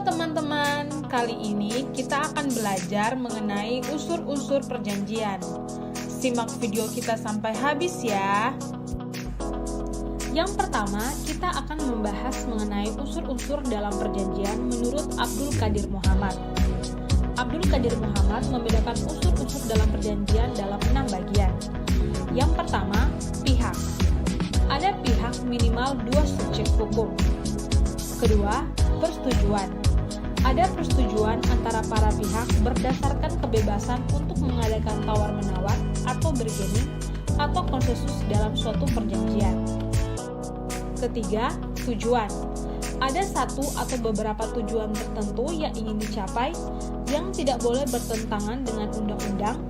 Halo teman-teman, kali ini kita akan belajar mengenai unsur-unsur perjanjian. Simak video kita sampai habis ya. Yang pertama, kita akan membahas mengenai unsur-unsur dalam perjanjian menurut Abdul Qadir Muhammad. Abdul Qadir Muhammad membedakan unsur-unsur dalam perjanjian dalam 6 bagian. Yang pertama, pihak. Ada pihak minimal 2 subjek hukum. Kedua, persetujuan. Ada persetujuan antara para pihak berdasarkan kebebasan untuk mengadakan tawar-menawar atau bargaining atau konsensus dalam suatu perjanjian. Ketiga, tujuan. Ada satu atau beberapa tujuan tertentu yang ingin dicapai yang tidak boleh bertentangan dengan undang-undang,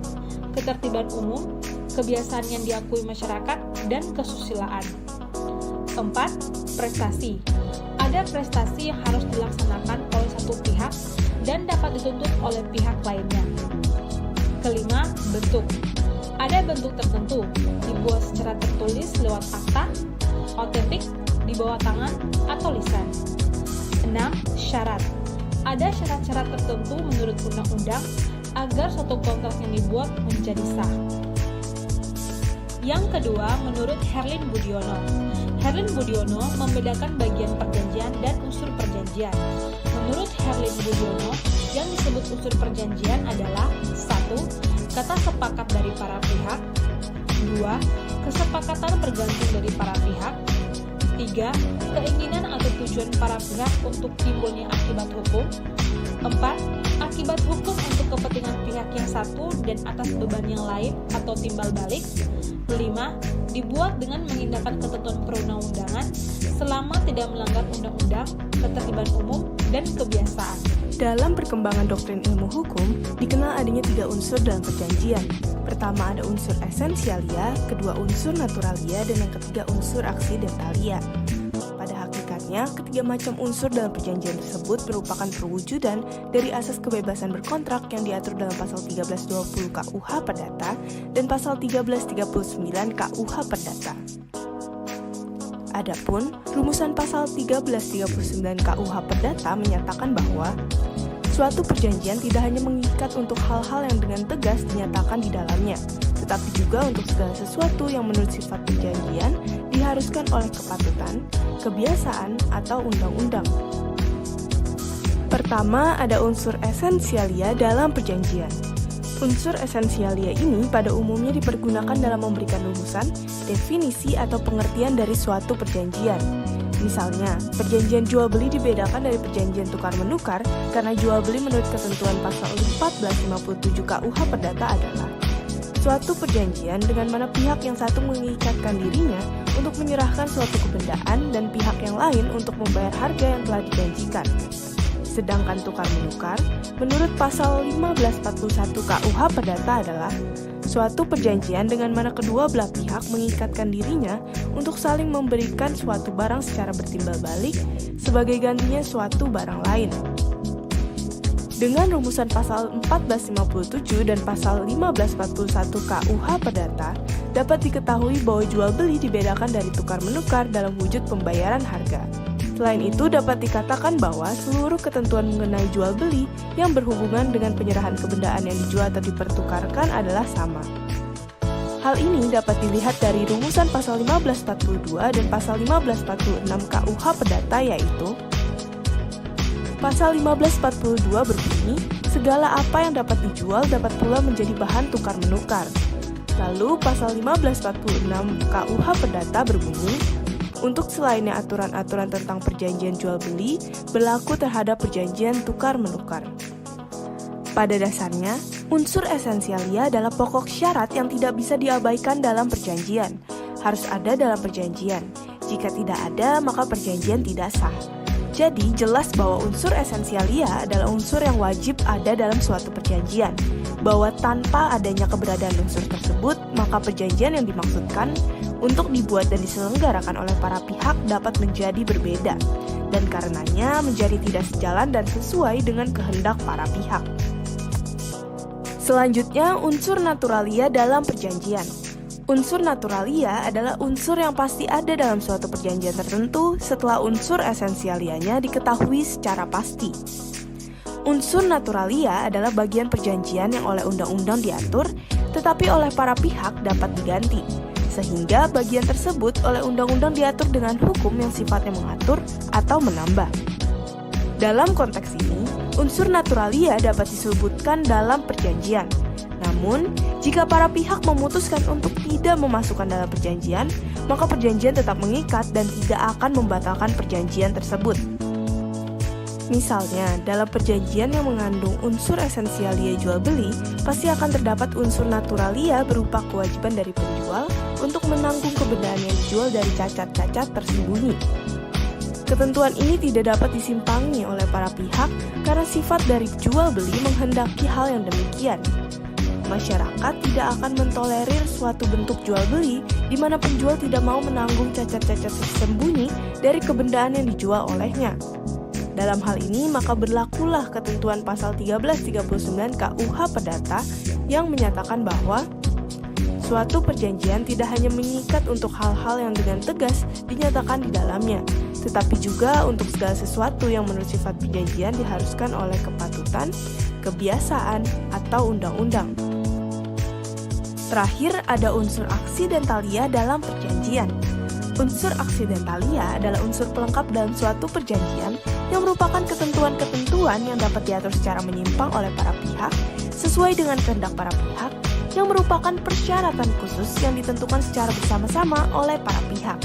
ketertiban umum, kebiasaan yang diakui masyarakat, dan kesusilaan. 4. Prestasi. Ada prestasi yang harus dilaksanakan oleh satu pihak dan dapat dituntut oleh pihak lainnya. Kelima, bentuk. Ada bentuk tertentu, dibuat secara tertulis lewat akta, otentik, di bawah tangan, atau lisan. 6. Syarat. Ada syarat-syarat tertentu menurut undang-undang agar suatu kontrak yang dibuat menjadi sah. Yang kedua, menurut Herlin Budiono. Herlin Budiono membedakan bagian perjanjian dan unsur perjanjian. Menurut Herlin Budiono, yang disebut unsur perjanjian adalah 1. Kata sepakat dari para pihak. 2. Kesepakatan bergantung dari para pihak. 3. Keinginan atau tujuan para pihak untuk timbulnya akibat hukum. 4. Akibat hukum untuk kepentingan pihak yang satu dan atas beban yang lain atau timbal balik. 5. Dibuat dengan mengindahkan ketentuan perundang-undangan selama tidak melanggar undang-undang, ketertiban umum, dan kebiasaan. Dalam perkembangan doktrin ilmu hukum, dikenal adanya 3 unsur dalam perjanjian. Pertama ada unsur esensialia, kedua unsur naturalia, dan yang ketiga unsur aksidentalia. Pada hakikatnya, ketiga macam unsur dalam perjanjian tersebut merupakan perwujudan dari asas kebebasan berkontrak yang diatur dalam pasal 1320 KUH Perdata dan pasal 1339 KUH Perdata. Adapun, rumusan pasal 1339 KUH Perdata menyatakan bahwa suatu perjanjian tidak hanya mengikat untuk hal-hal yang dengan tegas dinyatakan di dalamnya, tetapi juga untuk segala sesuatu yang menurut sifat perjanjian diharuskan oleh kepatutan, kebiasaan, atau undang-undang. Pertama, ada unsur esensialia dalam perjanjian. Unsur esensialia ini pada umumnya dipergunakan dalam memberikan rumusan, definisi, atau pengertian dari suatu perjanjian. Misalnya, perjanjian jual-beli dibedakan dari perjanjian tukar-menukar karena jual-beli menurut ketentuan pasal 1457 KUH Perdata adalah suatu perjanjian dengan mana pihak yang satu mengikatkan dirinya untuk menyerahkan suatu kebendaan dan pihak yang lain untuk membayar harga yang telah dijanjikan. Sedangkan tukar-menukar, menurut pasal 1541 KUH Perdata adalah suatu perjanjian dengan mana kedua belah pihak mengikatkan dirinya untuk saling memberikan suatu barang secara bertimbal balik sebagai gantinya suatu barang lain. Dengan rumusan pasal 1457 dan pasal 1541 KUH Perdata, dapat diketahui bahwa jual-beli dibedakan dari tukar-menukar dalam wujud pembayaran harga. Selain itu, dapat dikatakan bahwa seluruh ketentuan mengenai jual-beli yang berhubungan dengan penyerahan kebendaan yang dijual atau dipertukarkan adalah sama. Hal ini dapat dilihat dari rumusan pasal 1542 dan pasal 1546 KUH Perdata, yaitu pasal 1542 berbunyi, segala apa yang dapat dijual dapat pula menjadi bahan tukar-menukar. Lalu pasal 1546 KUH Perdata berbunyi, untuk selainnya aturan-aturan tentang perjanjian jual-beli berlaku terhadap perjanjian tukar-menukar. Pada dasarnya, unsur esensialia adalah pokok syarat yang tidak bisa diabaikan dalam perjanjian. Harus ada dalam perjanjian. Jika tidak ada, maka perjanjian tidak sah. Jadi, jelas bahwa unsur esensialia adalah unsur yang wajib ada dalam suatu perjanjian. Bahwa tanpa adanya keberadaan unsur tersebut, maka perjanjian yang dimaksudkan untuk dibuat dan diselenggarakan oleh para pihak dapat menjadi berbeda, dan karenanya menjadi tidak sejalan dan sesuai dengan kehendak para pihak. Selanjutnya, unsur naturalia dalam perjanjian. Unsur naturalia adalah unsur yang pasti ada dalam suatu perjanjian tertentu setelah unsur esensialianya diketahui secara pasti. Unsur naturalia adalah bagian perjanjian yang oleh undang-undang diatur, tetapi oleh para pihak dapat diganti, sehingga bagian tersebut oleh undang-undang diatur dengan hukum yang sifatnya mengatur atau menambah. Dalam konteks ini, unsur naturalia dapat disebutkan dalam perjanjian. Namun, jika para pihak memutuskan untuk tidak memasukkan dalam perjanjian, maka perjanjian tetap mengikat dan tidak akan membatalkan perjanjian tersebut. Misalnya, dalam perjanjian yang mengandung unsur esensialia jual beli, pasti akan terdapat unsur naturalia berupa kewajiban dari penjual untuk menanggung kebendaan yang dijual dari cacat-cacat tersembunyi. Ketentuan ini tidak dapat disimpangi oleh para pihak karena sifat dari jual beli menghendaki hal yang demikian. Masyarakat tidak akan mentolerir suatu bentuk jual beli di mana penjual tidak mau menanggung cacat-cacat tersembunyi dari kebendaan yang dijual olehnya. Dalam hal ini, maka berlakulah ketentuan pasal 1339 KUH Perdata yang menyatakan bahwa suatu perjanjian tidak hanya mengikat untuk hal-hal yang dengan tegas dinyatakan di dalamnya, tetapi juga untuk segala sesuatu yang menurut sifat perjanjian diharuskan oleh kepatutan, kebiasaan, atau undang-undang. Terakhir, ada unsur aksidentalia dalam perjanjian. Unsur aksidentalia adalah unsur pelengkap dalam suatu perjanjian yang merupakan ketentuan-ketentuan yang dapat diatur secara menyimpang oleh para pihak sesuai dengan kehendak para pihak yang merupakan persyaratan khusus yang ditentukan secara bersama-sama oleh para pihak.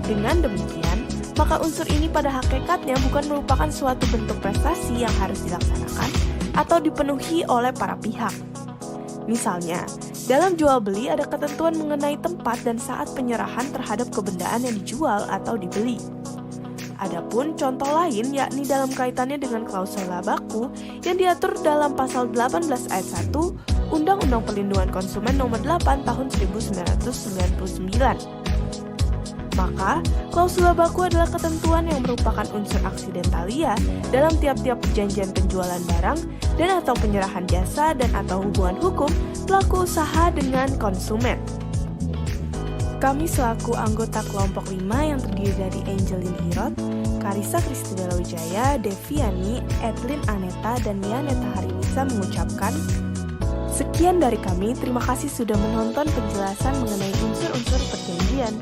Dengan demikian, maka unsur ini pada hakikatnya bukan merupakan suatu bentuk prestasi yang harus dilaksanakan atau dipenuhi oleh para pihak. Misalnya, dalam jual beli ada ketentuan mengenai tempat dan saat penyerahan terhadap kebendaan yang dijual atau dibeli. Adapun contoh lain yakni dalam kaitannya dengan klausul laba baku yang diatur dalam pasal 18 ayat 1 Undang-Undang Perlindungan Konsumen Nomor 8 Tahun 1999. Maka, klausul laba baku adalah ketentuan yang merupakan unsur aksidentalia dalam tiap-tiap perjanjian penjualan barang dan atau penyerahan jasa dan atau hubungan hukum pelaku usaha dengan konsumen. Kami selaku anggota kelompok 5 yang terdiri dari Angelin Hirot, Karissa Kristina Wijaya, Deviani, Edlin Aneta, dan Yaneta Harinisa mengucapkan, sekian dari kami, terima kasih sudah menonton penjelasan mengenai unsur-unsur perjanjian.